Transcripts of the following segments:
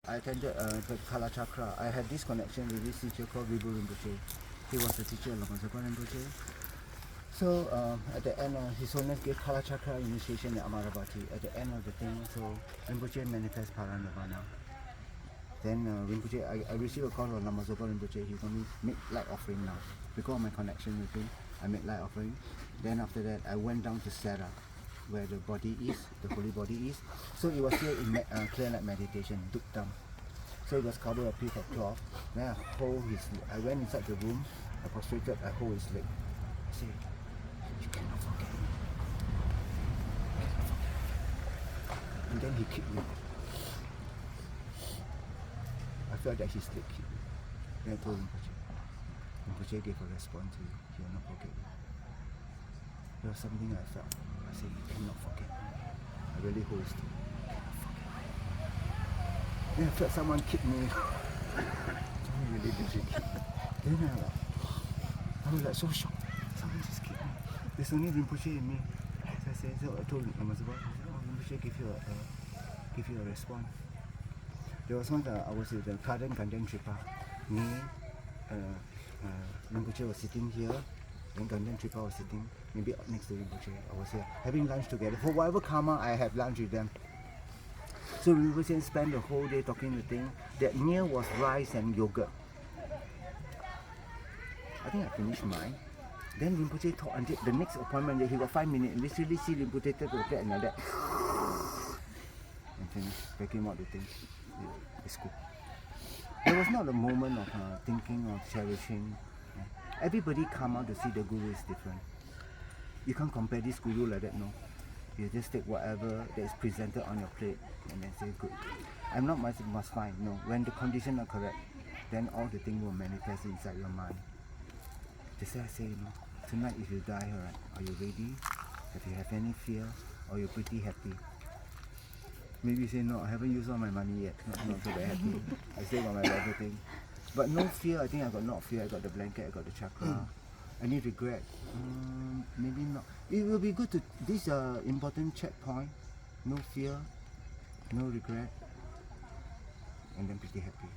I attended the Kala Chakra. I had this connection with this teacher called Vibu Rinpoche. He was a teacher of Lamazopa Rinpoche. So at the end, His Holiness gave Kala Chakra initiation at Amaravati. At the end of the thing, so Rinpoche manifest Paranirvana. Then Rinpoche, I received a call from Lamazopa Rinpoche. He told me make light offering now. Because of my connection with him, I made light offering. Then after that, I went down to Sarah, where the body is, the holy body is. So it was here in clear light meditation, Duktam. So it was covered with a piece of cloth. Then I went inside the room, I prostrated, I hold his leg. I say, you cannot forget me. You cannot forget me. And then he kicked me. I felt that his leg kicked me. Then I told Rinpoche. Rinpoche gave a response to you. He will not forget you. There was something I felt. I said, you cannot forget me. I really hold his leg. You cannot forget me. Then I felt someone kick me. Someone really did kick me. Then I was like so shocked. Someone just kicked me. There's only Rinpoche in me. So I told Lamazopa, Rinpoche give you a response. There was one I was with the Ven Jinpa. Me, Rinpoche was sitting here, and Ven Jinpa was sitting maybe next to Rinpoche. I was here having lunch together. For whatever karma, I have lunch with them. So Rinpoche spent the whole day talking to things. That meal was rice and yogurt. I think I finished mine. Then Rinpoche talked until the next appointment. He got 5 minutes. Literally see Rinpoche take to that and like that. And finish packing out the things. It's good. There was not a moment of thinking or cherishing. Everybody come out to see the Guru is different. You can't compare this Guru like that, no. You just take whatever that is presented on your plate and then say good. I'm not must find, no. When the conditions are correct, then all the things will manifest inside your mind. Just I say, tonight if you die, alright, are you ready? If you have any fear, or you're pretty happy? Maybe you say, no, I haven't used all my money yet, not so very happy. I still got my everything. But no fear, I think I got not fear, I got the blanket, I got the chakra. Any regret? Maybe not. It will be good to, this important checkpoint, no fear, no regret, and then pretty happy.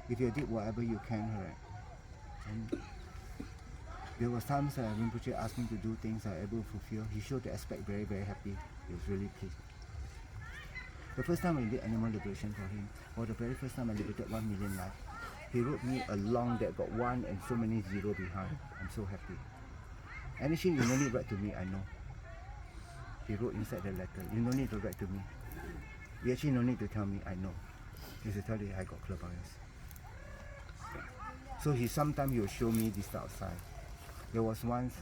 If you did whatever you can, right? And there was times Rinpoche asked me to do things I able to fulfill. He showed the aspect very, very happy. He was really pleased. The first time I did animal liberation for him was the very first time I liberated 1 million lives. He wrote me a long that got 1 and so many 0 behind. I'm so happy. And actually, you no need to write to me, I know. He wrote inside the letter, you no need to write to me. You actually no need to tell me, I know. He said, tell you I got clairvoyance. So sometimes he will show me this outside. There was once,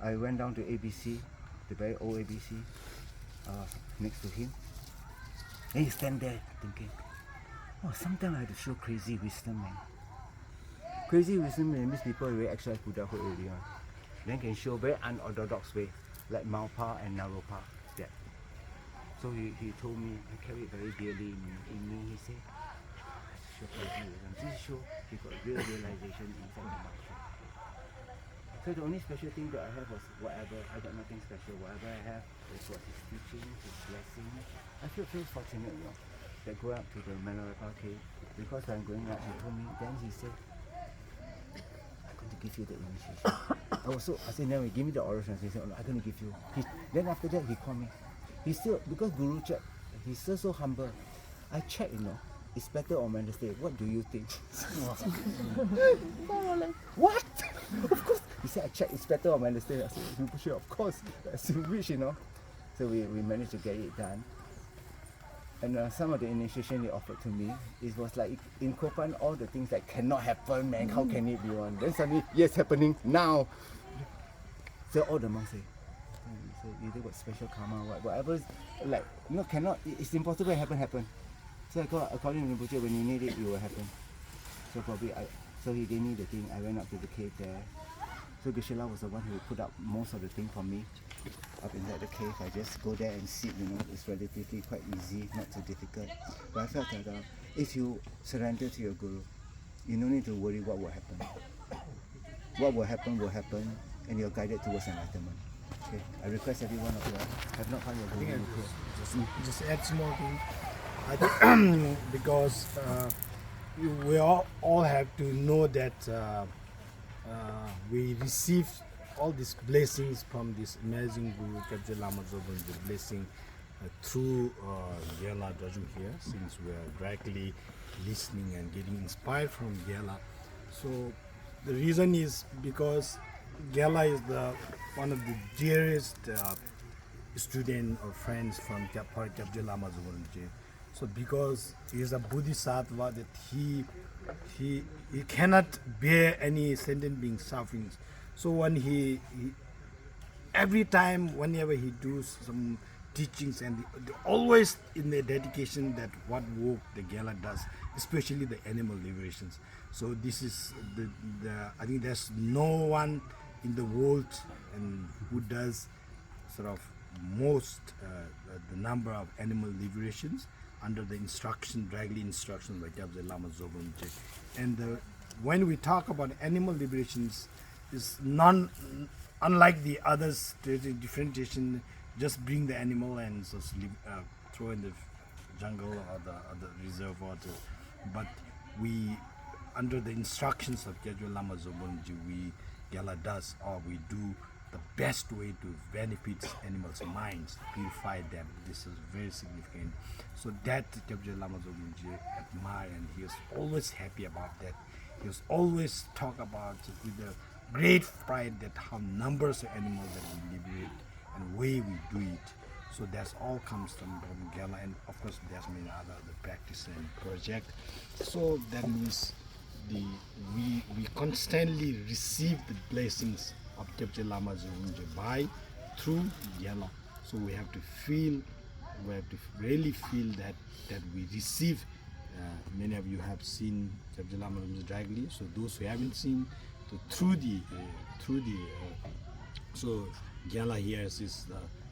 I went down to ABC, the very old ABC, next to him. And he stand there thinking, oh, sometimes I have to show crazy wisdom, man. Crazy wisdom means people will actualize Buddhahood already on. Then can show very unorthodox way, like Malpa and Naropa. Yeah. So he told me, I carry it very dearly in me. He said, show crazy wisdom. This show he got real realization inside the mind. So the only special thing that I have was whatever, I got nothing special. Whatever I have is what his teaching, his blessing. I feel fortunate, that go up to the Malarapa cave. Because I'm going up, he told me, then he said, I'm going to give you the initiation. I said, no, give me the oral translation. I'm going to give you. Then after that, he called me. He still, because Guru checked, he's still so humble. I checked, it's better on Wednesday. What do you think? What? Of course. He said, I checked, it's better on Wednesday. I said, of course. That's rich, So we managed to get it done. And some of the initiation they offered to me, it was like incorporate all the things that cannot happen, man. How can it be one? Then suddenly, yes, happening now. So all the monks say, so either got special karma, whatever, like, cannot, it's impossible to happen. So I got, according to Rinpoche, when you need it, it will happen. So probably, so he gave me the thing, I went up to the cave there. So Geshe-la was the one who put up most of the thing for me. Up inside the cave, I just go there and sit, it's relatively quite easy, not too difficult. But I felt that if you surrender to your Guru, you don't need to worry what will happen. What will happen, and you're guided towards enlightenment. Okay, I request every one of you, have not found your Guru. Just add some more things. I think because we all have to know that we receive all these blessings from this amazing Guru Kapje Lama Zoban, the blessing through Gela Dajum here, since we are directly listening and getting inspired from Gela. So the reason is because Gela is one of the dearest student or friends from Kapje Lama Zoban. So because he is a bodhisattva that he cannot bear any sentient being sufferings. So when he every time whenever he does some teachings and always in the dedication that what work the Gela does, especially the animal liberations. So this is the I think there's no one in the world and who does sort of most the number of animal liberations under the instruction, directly instruction by Kapje Lama Zoban. And when we talk about animal liberations, is unlike the others, differentiation, just bring the animal and just throw in the jungle or the reserve water. But we, under the instructions of Kapje Lama Zoban, we Gela does or we do the best way to benefit animals' minds, purify them. This is very significant. So that Kapje Lama Zoban admire, and he is always happy about that. He was always talk about with the great pride that how numbers of animals that we liberate and way we do it. So that's all comes from Gela, and of course there's many other practice and project. So that means we constantly receive the blessings of Kapje Lama Zoban by through Gela. So we have to really feel that we receive. Many of you have seen Kapje Lama Zoban directly. So those who haven't seen, so through the so Gela here is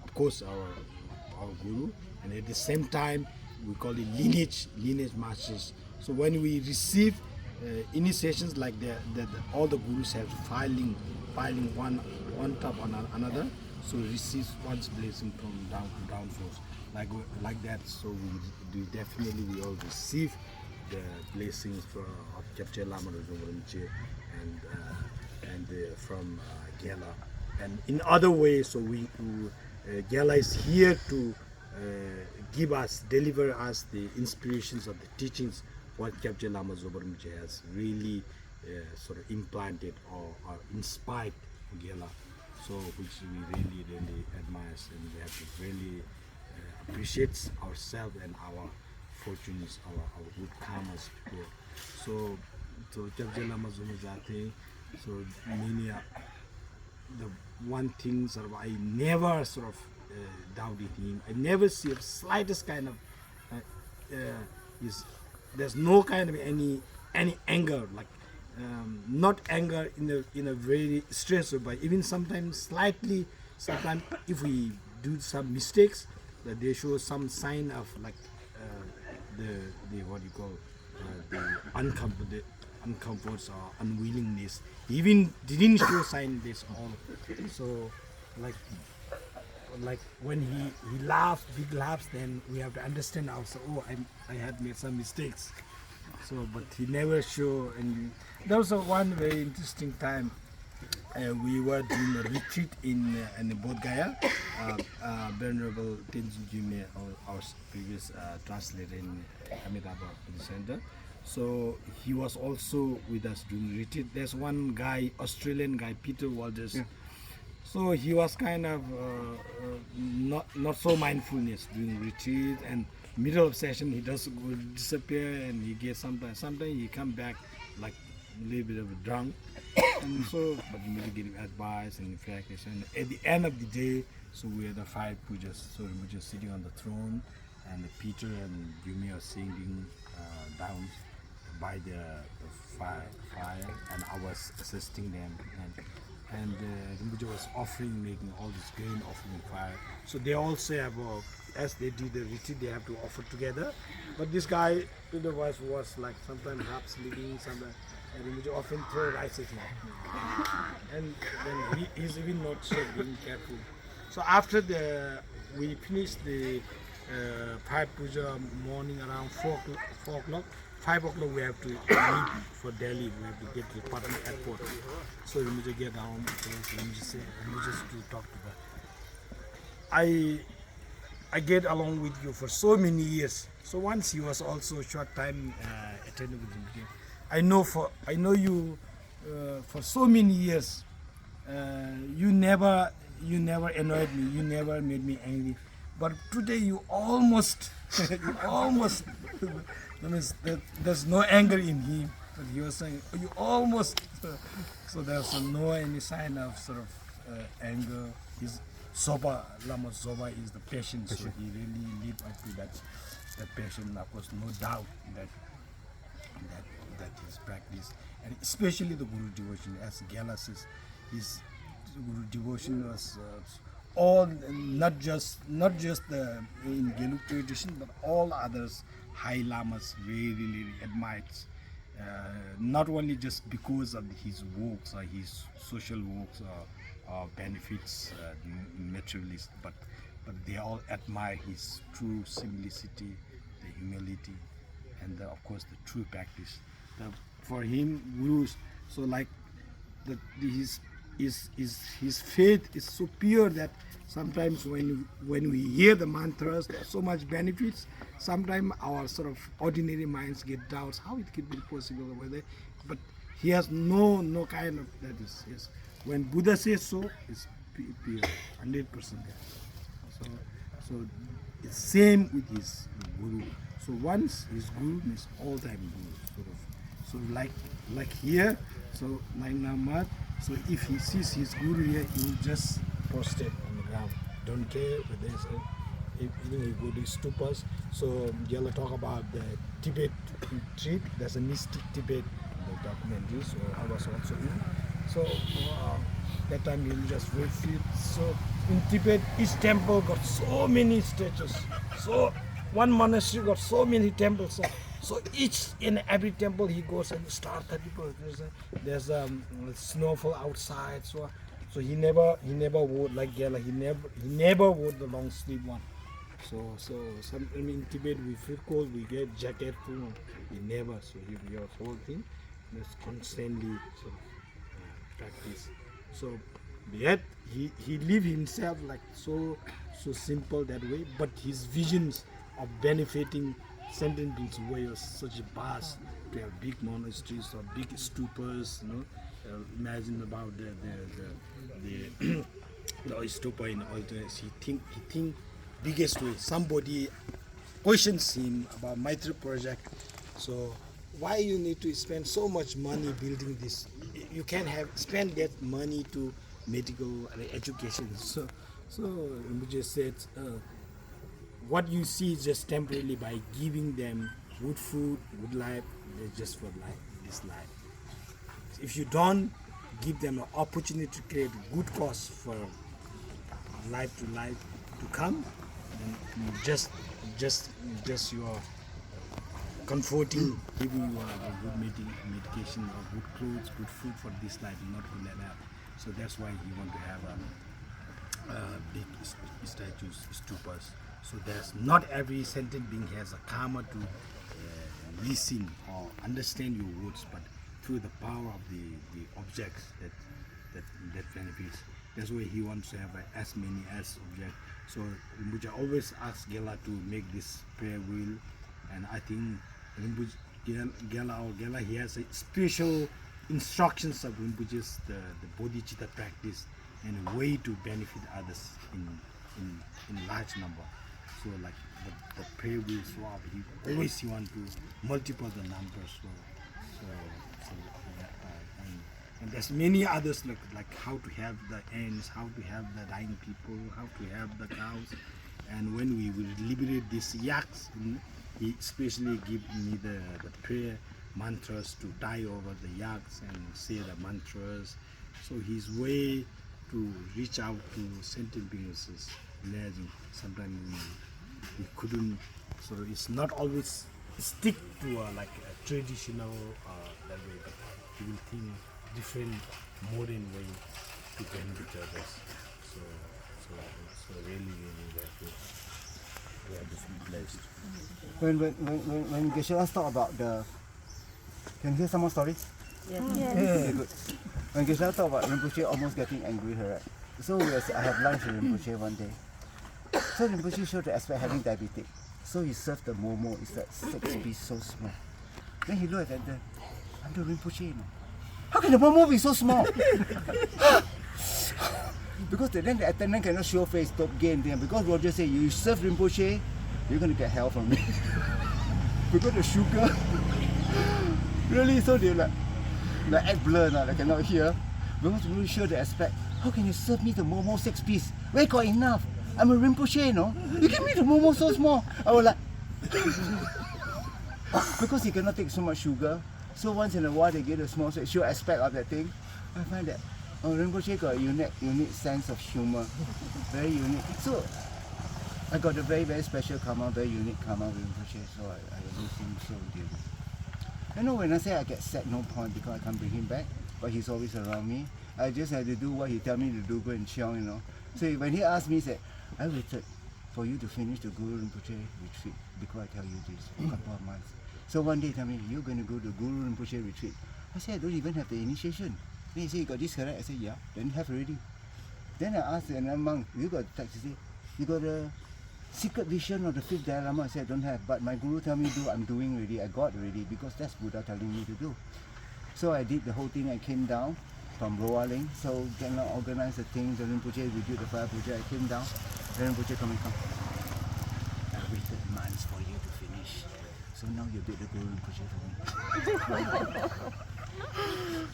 of course our guru, and at the same time we call it lineage masters. So when we receive initiations like all the gurus have piling one top on another, so receive one's blessing from down force like that. So we definitely all receive the blessings of Kapje Lama Zoban and from Gela, and in other ways. So Gela is here to deliver us the inspirations of the teachings what Kapje Lama Zoban has really sort of implanted or inspired Gela. So which we really admire, and we have to really appreciate ourselves and our fortunes, our good karmas here. So Kapje Lama Zoban, so many the one thing sort of I never sort of doubted him. I never see the slightest kind of there's no kind of any anger, like not anger in a very stressful, but even sometimes if we do some mistakes, that they show some sign of like the what you call the uncomforts or unwillingness. He even didn't show sign this all. So like when he laughs, big laughs, then we have to understand also, oh, I had made some mistakes. So but he never show. And there was one very interesting time. We were doing a retreat in Bodh Gaya. Venerable Tenzin Gyumne, our previous translator in Ahmedabad Center. So he was also with us during retreat. There's one guy, Australian guy, Peter Walters. Yeah. So he was kind of not so mindfulness during retreat, and middle of session he does disappear, and he gets sometimes he come back like a little bit of a drunk. And so, but immediately giving advice and practice. And at the end of the day, so we are the five pujas. So we're just sitting on the throne, and Peter and Yumi are sitting down by the fire, and I was assisting them. And Rinpoche was making all this grain offering fire. So they also have, as they did the retreat, they have to offer together. But this guy, to the voice, was like sometimes half sleeping, sometimes. And Rinpoche often throw rice at him. And then he's even not so being careful. So after we finished the 5 puja morning around 4 o'clock. 5 o'clock we have to leave for Delhi. We have to get to Patna airport. So we just get down. We just to talk to that. I get along with you for so many years. So once he was also short time attending with him. I know you for so many years. You never annoyed me. You never made me angry. But today you almost there's no anger in him. But he was saying you almost. So there's no any sign of sort of anger. His Soba, Lama Soba is the patient, so he really lived up to that passion. Of course, no doubt that his practice, and especially the Guru devotion, as Gyala says, his Guru devotion was all not just the in Gelug tradition, but all others high lamas really admired. Not only just because of his works or his social works or benefits materialist, but they all admire his true simplicity, the humility, and of course the true practice. For him, gurus, so like his faith is so pure that sometimes when we hear the mantras, there are so much benefits. Sometimes our sort of ordinary minds get doubts how it could be possible over there. But he has no kind of that is yes. When Buddha says so, it's pure, 100%. So it's same with his guru. So once his guru means all time guru, sort of. So like here, so like Namad. So if he sees his guru here, he will just prostrate on the ground. Don't care whether there's if he go to stupas. So Gyala talk about the Tibet trip. There's a mystic Tibet in the documentary. So I was also in. So that time he will just wait for it. So in Tibet, each temple got so many statues. So one monastery got so many temples. So each in every temple he goes and start 30 people. There's snowfall outside. So he never wore like Gyala. He never wore the long sleeve one. So some in Tibet we feel cold, we get jacket full. He never. So he wears whole thing. That's constantly practice. So yet he live himself like so simple that way. But his visions of benefiting sentient beings was such a vast to have big monasteries or big stupas. Imagine about the stupa in Altonas. He think biggest way. Somebody questions him about Maitri project. So why you need to spend so much money building this? You can spend that money to medical education. So Rinpoche said, what you see is just temporarily by giving them good food, good life, they're just for life, this life. If you don't give them an opportunity to create good cause for life to come, then just you are comforting, giving you a good medication or good clothes, good food for this life, not to let out. So that's why you want to have big statues, stupas. So there's not every sentient being has a karma to listen or understand your words, but through the power of the objects that benefits. That's why he wants to have as many as objects. So Rinpoche always asks Gyala to make this prayer wheel, and I think Rinpoche Gyala he has a special instructions of Rinpoche's the bodhicitta practice and a way to benefit others in large number. So like the prayer wheel swap, he always want to multiply the numbers. And there's many others like how to have the ants, how to have the dying people, how to have the cows, and when we will liberate these yaks, he especially give me the prayer mantras to tie over the yaks and say the mantras. So his way to reach out to sentient beings is amazing. Sometimes we couldn't, so it's not always stick to like a traditional that way, but he will think different modern way to benefit others. So really very good. we are just blessed. When Geshe-la talk about the, can you hear some more stories? Yes. Yeah, good. When Geshe-la talk about Rinpoche almost getting angry, right? So I have lunch with Rinpoche one day. So Rinpoche showed the aspect having diabetes. So he served the momo, it's like 6 pieces so small. Then he looked at that, I'm the Rinpoche, you know. How can the momo be so small? Because then the attendant cannot show face, top gain. Because Roger said, you serve Rinpoche, you're going to get hell from me. Because the sugar. Really, so they like act blur now, they cannot hear. Because we show the aspect. How can you serve me the momo 6 piece? Where got enough? I'm a Rinpoche, you know. You give me the momo so small. I was like, because he cannot take so much sugar. So once in a while they get a small show aspect of that thing. I find that Rinpoche got a unique sense of humor. Very unique. So I got a very, very special karma, very unique karma with Rinpoche. So I lose him so dearly. You know, when I say I get sad, no point because I can't bring him back, but he's always around me. I just have to do what he tell me to do, go and chiong, you know. So when he asked me, he said, I waited for you to finish the Guru Rinpoche retreat because I tell you this for a couple of months. So one day he told me, you're going to go to Guru Rinpoche retreat. I said, I don't even have the initiation. Then he said, you got this correct? I said, yeah, then have already. Then I asked another monk, you got the text? He said, you got a secret vision of the 5th Dalai Lama? I said, I don't have, but my Guru tell me to do, I'm doing already, I got already, because that's Buddha telling me to do. So I did the whole thing, I came down from Roaling, so then I organized the thing, the Rinpoche, we did the fire puja, I came down, the Rinpoche come. I waited months for you to finish, so now you did the Guru Rinpoche for me.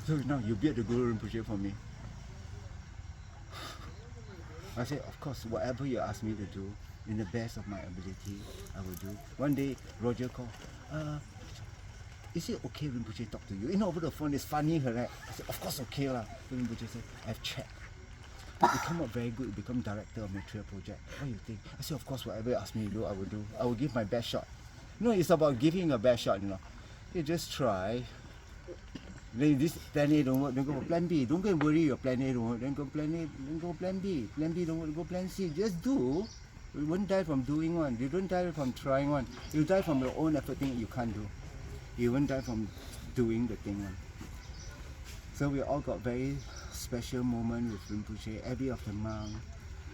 So now you build the Guru Rinpoche for me. I said, of course, whatever you ask me to do, in the best of my ability, I will do. One day, Roger called, is it okay Rinpoche talk to you? You know, over the phone, it's funny, correct? I said, of course okay lah. Rinpoche said, I've checked. You come out very good, you become director of material project. What do you think? I said, of course, whatever you ask me to do, I will do. I will give my best shot. You know, it's about giving a best shot, you know. You just try. Then this plan A don't work, then go for plan B. Don't go and worry your plan A don't work, then go plan A, then go plan B. Plan B don't work, go plan C. Just do. You won't die from doing one. You don't die from trying one. You die from your own effort thing you can't do. You won't die from doing the thing one. So we all got very special moment with Rinpoche, every of the monk.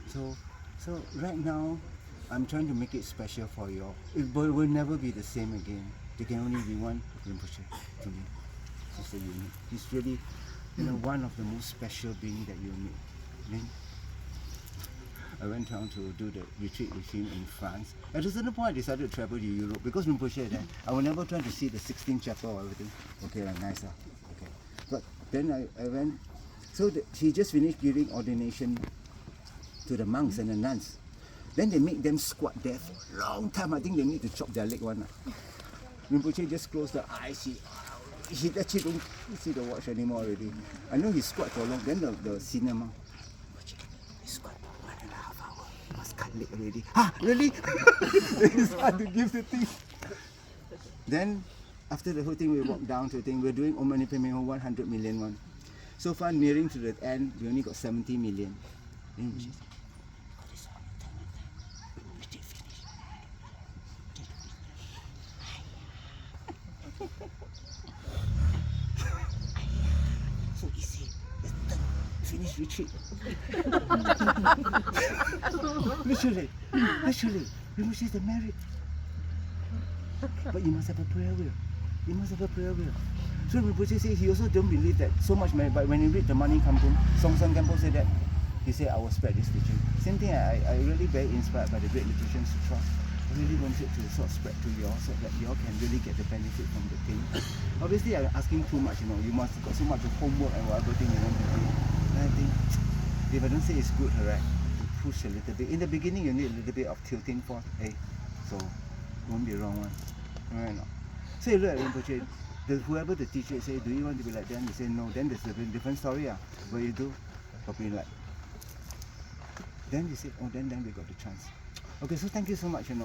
So right now, I'm trying to make it special for you all. It will never be the same again. There can only be one Rinpoche to me. He's so unique. He's really, one of the most special beings that you meet. Then I went down to do the retreat with him in France. At a certain point, I decided to travel to Europe because Rinpoche there. I was never trying to see the 16th chapel or everything. Okay, nice. Okay. But then I went, so he just finished giving ordination to the monks and the nuns. Then they make them squat there for a long time. I think they need to chop their leg one. Rinpoche just closed the eyes. He actually don't see the watch anymore already. I know he squat for long. Then the senior monk, he squat for 1.5 hours. He must cut leg already. Really? It's hard to give the thing. Then after the whole thing, we walked down to the thing. We're doing Om Mani Padme Hum 100 million one. So far, nearing to the end, we only got 70 million. Then we just, so easy. Finish retreat. Literally. Rinpoche is the merit. But you must have a prayer will. So Rinpoche says he also don't believe that so much merit. But when you read the Mani Kampung, Song San Gampo said that. He said, I will spread this teaching. Same thing, I really very inspired by the great Logician Sutra. I really wanted to sort of spread to you all so that you all can really get the benefit from the thing. Obviously, I'm asking too much, you must have got so much of homework and whatever thing you want to do. And I think, if I don't say it's good, right, to push a little bit. In the beginning, you need a little bit of tilting for, hey, so won't be wrong one. Right now. So you look at Rinpoche, whoever the teacher say, do you want to be like them? You say no, then there's a different story. What you do, probably like. Then you say, oh, then we got the chance. Okay, so thank you so much, So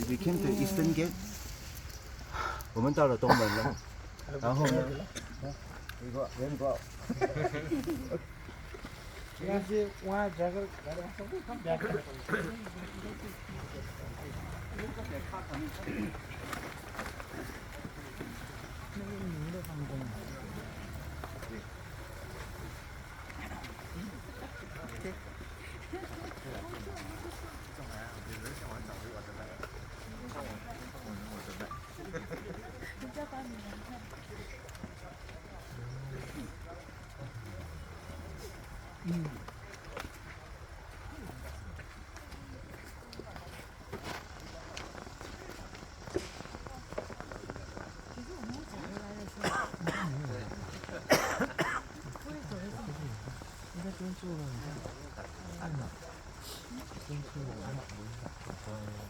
we came to Eastern Gate. 我们到了东门了，然后呢 we go out. Terima kasih.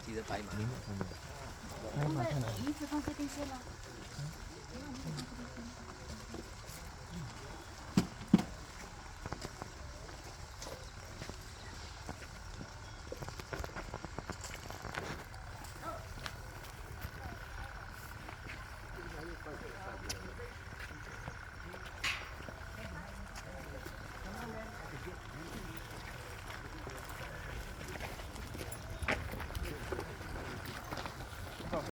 记得白马。你一直放这边先吗？